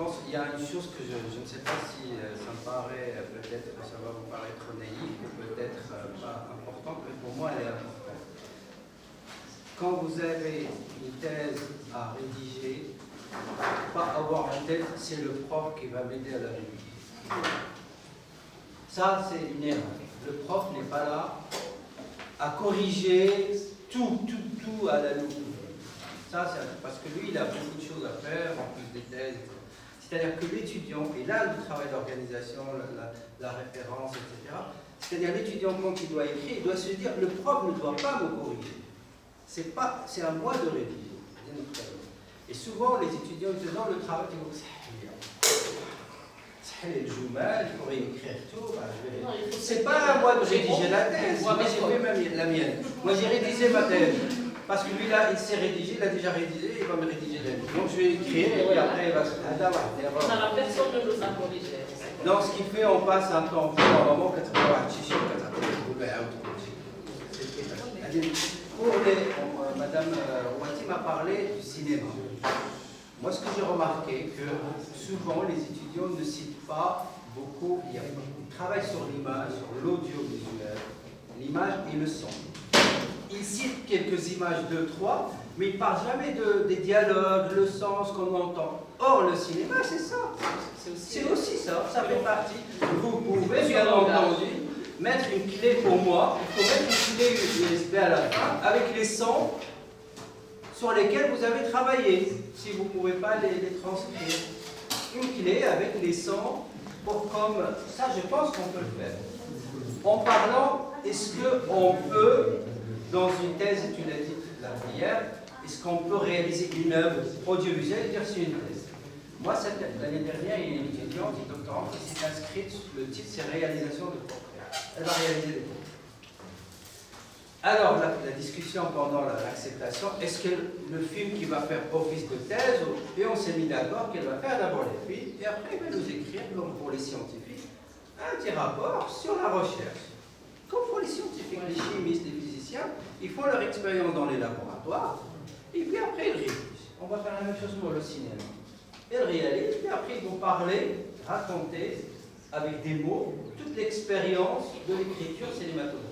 pense qu'il y a une chose que je ne sais pas si ça me paraît, peut-être que ça va vous paraître naïf, ou peut-être pas importante, mais pour moi elle est importante. Quand vous avez une thèse à rédiger, pas avoir en tête, c'est le prof qui va m'aider à la rédiger. Ça, c'est une erreur. Le prof n'est pas là à corriger tout à la loupe. Ça, c'est parce que lui, il a beaucoup de choses à faire, en plus des thèses. C'est-à-dire que l'étudiant, et là, le travail d'organisation, la référence, etc., c'est-à-dire l'étudiant, quand il doit écrire, il doit se dire, le prof ne doit pas me corriger. C'est à moi de rédiger. Et souvent, les étudiants ils disent, non, le travail, ils vont c'est le journal, il faudrait écrire tout. C'est pas à moi de rédiger la thèse. Moi, j'ai fait même la mienne. Moi, j'ai rédigé ma thèse. Parce que lui, là, il s'est rédigé, il a déjà rédigé, il va me rédiger la mienne. Donc, je vais écrire, et puis après, il va se... Personne ne nous a corrigé. Non, ce qui fait, on passe un temps fou, un moment, Madame Ouati m'a parlé du cinéma. Moi, ce que j'ai remarqué, que souvent, les étudiants ne citent pas beaucoup, ils travaillent sur l'image, sur l'audiovisuel, l'image et le son. Ils citent quelques images, 2, 3, mais ils ne parlent jamais des dialogues, le sens qu'on entend. Or, le cinéma, c'est ça. C'est aussi ça, ça fait partie. Vous pouvez, bien entendu, mettre une clé pour moi, il faut mettre une clé USB à la fin, avec les sons sur lesquels vous avez travaillé, si vous ne pouvez pas les transcrire. Une clé avec les sons, comme ça, je pense qu'on peut le faire. En parlant, est-ce qu'on peut, dans une thèse, et tu l'as dit la prière, est-ce qu'on peut réaliser une œuvre audiovisuelle et dire c'est une thèse? Moi, l'année dernière, il y a une étudiante, une doctorante, qui s'est inscrite, le titre c'est réalisation de portraits. Elle va réaliser des portraits. Alors, la discussion pendant l'acceptation, est-ce que le film qui va faire office de thèse, et on s'est mis d'accord qu'elle va faire d'abord les films, et après elle va nous écrire, comme pour les scientifiques, un petit rapport sur la recherche. Comme pour les scientifiques, les chimistes, les physiciens, ils font leur expérience dans les laboratoires, et puis après ils réalisent. On va faire la même chose pour le cinéma. Ils réalisent, puis après ils vont parler, raconter, avec des mots, toute l'expérience de l'écriture cinématographique,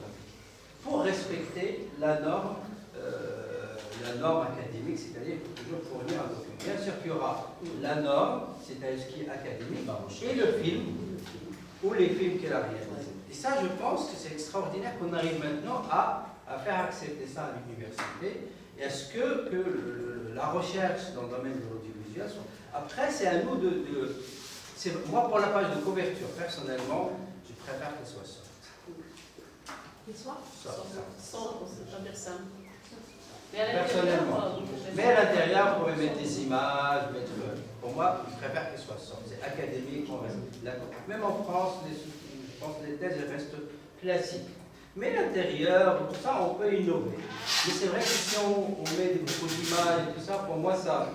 pour respecter la norme académique, c'est-à-dire qu'il faut toujours fournir un document. Bien sûr qu'il y aura la norme, c'est-à-dire ce qui est académique, et le film, ou les films qu'elle a réalisés. Et ça, je pense que c'est extraordinaire qu'on arrive maintenant à faire accepter ça à l'université, et à ce que la recherche dans le domaine de l'audiovisuel soit... Après, c'est à nous moi, pour la page de couverture, personnellement, je préfère qu'elle soit sorte. C'est-à-dire ça. Personnellement. Mais à l'intérieur, vous pouvez mettre des images, pour moi, je préfère qu'elle soit sorte. C'est académique, on reste d'accord. Même en France, je pense que les thèses restent classiques. Mais l'intérieur, tout ça, on peut innover. Mais c'est vrai que si on met beaucoup d'images et tout ça, pour moi, ça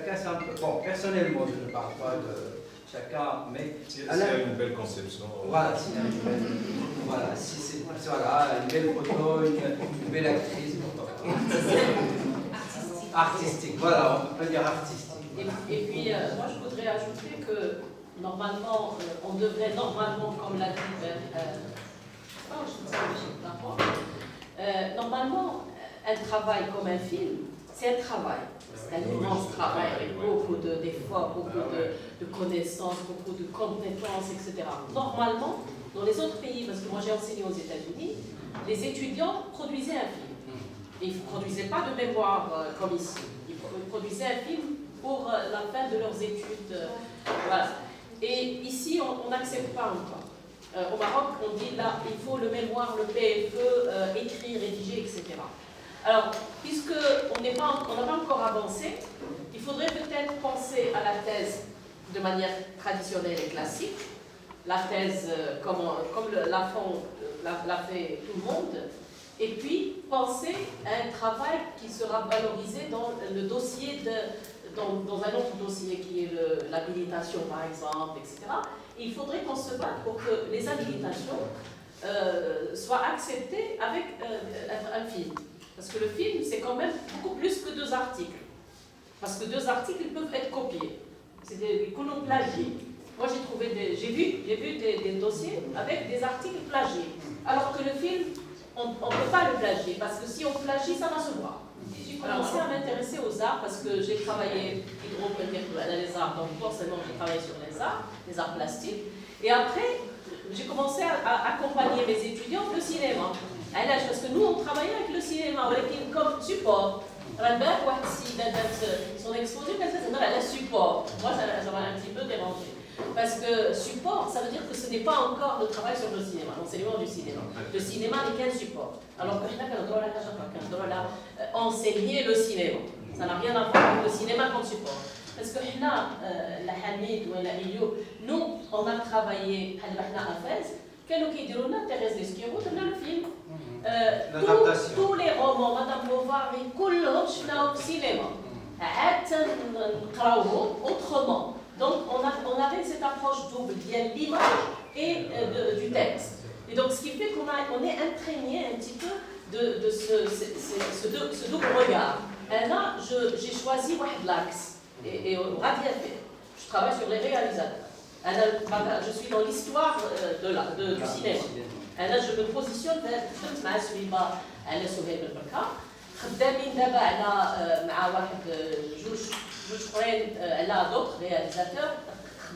casse un peu. Bon, personnellement, je ne parle pas de chacun, mais... S'il y a une belle conception. Voilà, s'il y a une belle... Voilà, si c'est une belle photo, une belle actrice. Artistique, voilà, on peut dire artistique. Et puis, moi, je voudrais ajouter que, normalement, on devrait, comme l'a dit... normalement, un travail comme un film, c'est un travail. C'est un immense travail avec beaucoup d'efforts, beaucoup de connaissances, beaucoup de compétences, etc. Normalement, dans les autres pays, parce que moi j'ai enseigné aux États-Unis, les étudiants produisaient un film. Et ils ne produisaient pas de mémoire comme ici. Ils produisaient un film pour la fin de leurs études. Voilà. Et ici, on n'accepte pas encore. Au Maroc, on dit là, il faut le mémoire, le PFE, écrire, rédiger, etc. Alors, puisqu'on n'a pas encore avancé, il faudrait peut-être penser à la thèse de manière traditionnelle et classique, la thèse comme l'a fait tout le monde, et puis penser à un travail qui sera valorisé dans le dossier, dans un autre dossier qui est l'habilitation par exemple, etc. Et il faudrait qu'on se batte pour que les habilitations soient acceptées avec un film. Parce que le film, c'est quand même beaucoup plus que 2 articles. Parce que 2 articles, ils peuvent être copiés. C'était qu'on ont plagié. Moi, j'ai vu des dossiers avec des articles plagiés. Alors que le film, on ne peut pas le plagier, parce que si on plagie, ça va se voir. J'ai commencé à m'intéresser aux arts, parce que j'ai travaillé les arts, donc forcément j'ai travaillé sur les arts plastiques. Et après, j'ai commencé à accompagner mes étudiants le cinéma. Parce que nous, on travaillait avec le cinéma, comme support. Son exposé, la support. Moi, ça m'a un petit peu dérangé. Parce que support, ça veut dire que ce n'est pas encore le travail sur le cinéma, l'enseignement du cinéma. Le cinéma n'est qu'un support. Alors que nous, on a enseigner le cinéma. Ça n'a rien à voir avec le cinéma comme support. Parce que la Hamid ou la Iyou, nous, on a travaillé à Fès. كانوا كيديروا لنا تيريز ليسكيرو درنا له فيلم tous les romans Madame Bovary كلهم شفناهم في السينما عاد نقراوهم autrement. Donc on avait cette approche double, il y a l'image et du texte. Et donc ce qui fait qu'on est imprégné un petit peu de ce double regard. Et là, j'ai choisi l'axe. Et je travaille sur les réalisateurs. Je suis dans l'histoire du cinéma. Je me positionne مع سويبة على سهيل البركة. خدامين دابا على مع واحد جوج اخرين على d'autres réalisateurs.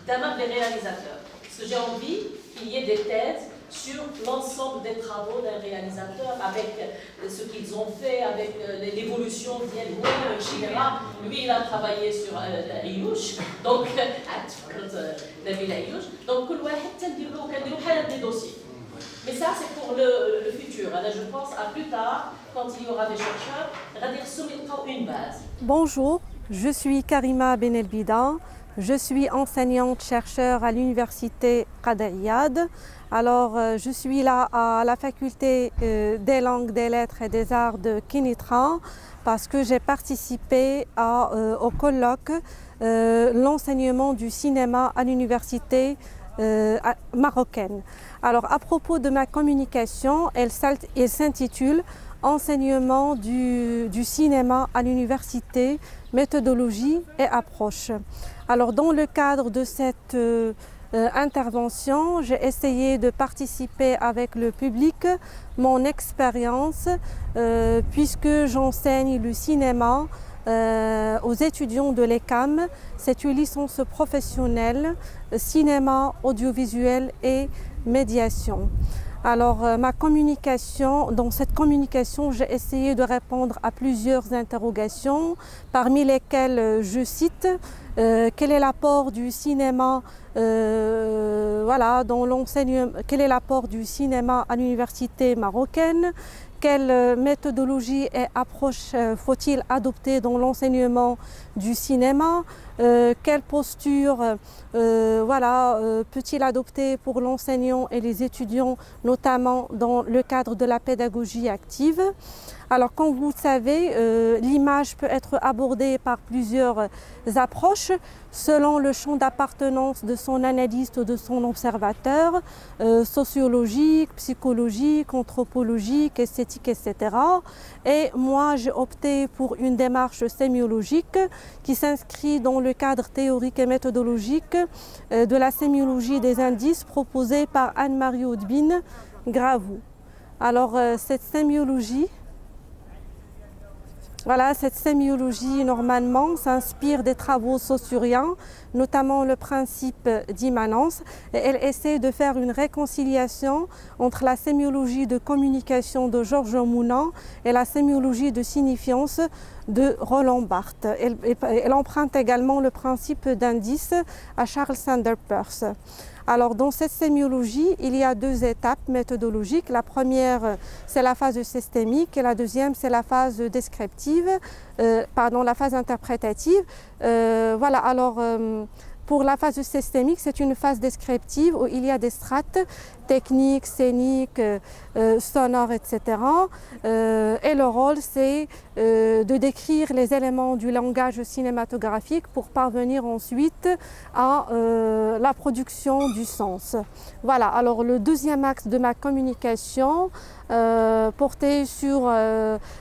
خدامة des réalisateurs. Parce que j'ai envie qu'il y ait des thèses sur l'ensemble des travaux d'un réalisateur, avec ce qu'ils ont fait, avec l'évolution d'Yelhoun, etc. Lui, il a travaillé sur Ayouch, donc, Nabil Ayouch. Donc, des dossiers. Mais ça, c'est pour le futur. Alors, je pense à plus tard, quand il y aura des chercheurs, une base. Bonjour, je suis Karima Benelbida. Je suis enseignante-chercheur à l'université Qadi Iyad. Alors, je suis là à la faculté des langues, des lettres et des arts de Kénitra parce que j'ai participé au colloque l'enseignement du cinéma à l'université marocaine. Alors, à propos de ma communication, elle s'intitule Enseignement du cinéma à l'université, méthodologie et approche. Alors, dans le cadre de cette intervention, j'ai essayé de participer avec le public, mon expérience, puisque j'enseigne le cinéma aux étudiants de l'ECAM. C'est une licence professionnelle, cinéma, audiovisuel et médiation. Alors, dans cette communication, j'ai essayé de répondre à plusieurs interrogations, parmi lesquelles je cite quel est l'apport du cinéma dans l'enseignement, quel est l'apport du cinéma à l'université marocaine, quelle méthodologie et approche faut-il adopter dans l'enseignement du cinéma, quelle posture peut-il adopter pour l'enseignant et les étudiants, notamment dans le cadre de la pédagogie active. Alors, comme vous le savez, l'image peut être abordée par plusieurs approches selon le champ d'appartenance de son analyste ou de son observateur, sociologique, psychologique, anthropologique, esthétique, etc. Et moi, j'ai opté pour une démarche sémiologique qui s'inscrit dans le cadre théorique et méthodologique de la sémiologie des indices proposée par Anne-Marie Audebine Gravou. Alors, cette sémiologie, normalement, s'inspire des travaux saussuriens, notamment le principe d'immanence. Elle essaie de faire une réconciliation entre la sémiologie de communication de Georges Mounan et la sémiologie de signifiance de Roland Barthes. Elle emprunte également le principe d'indice à Charles Sanders Peirce. Alors, dans cette sémiologie, il y a deux étapes méthodologiques. La première, c'est la phase systémique et la deuxième, c'est la phase descriptive, la phase interprétative. Pour la phase systémique, c'est une phase descriptive où il y a des strates techniques, scéniques, sonores, etc. Et le rôle, c'est de décrire les éléments du langage cinématographique pour parvenir ensuite à la production du sens. Voilà, alors le deuxième axe de ma communication porté sur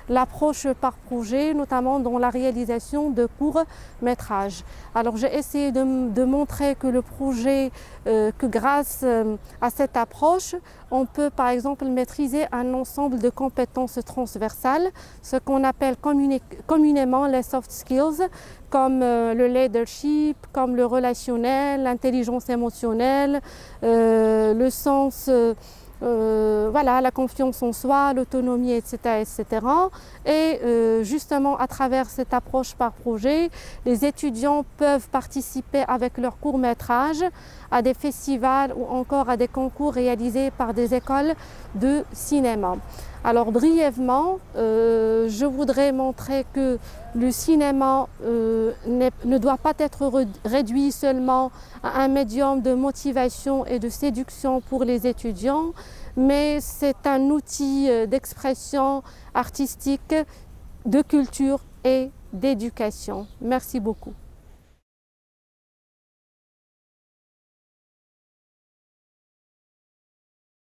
l'approche par projet, notamment dans la réalisation de courts-métrages. Alors j'ai essayé de montrer que le projet, que grâce à cette approche, on peut par exemple maîtriser un ensemble de compétences transversales, ce qu'on appelle communément les soft skills, comme le leadership, comme le relationnel, l'intelligence émotionnelle, le sens, voilà, la confiance en soi, l'autonomie, etc., etc. Et justement, à travers cette approche par projet, les étudiants peuvent participer avec leur court-métrage à des festivals ou encore à des concours réalisés par des écoles de cinéma. Alors brièvement, je voudrais montrer que le cinéma ne doit pas être réduit seulement à un médium de motivation et de séduction pour les étudiants, mais c'est un outil d'expression artistique, de culture et d'éducation. Merci beaucoup.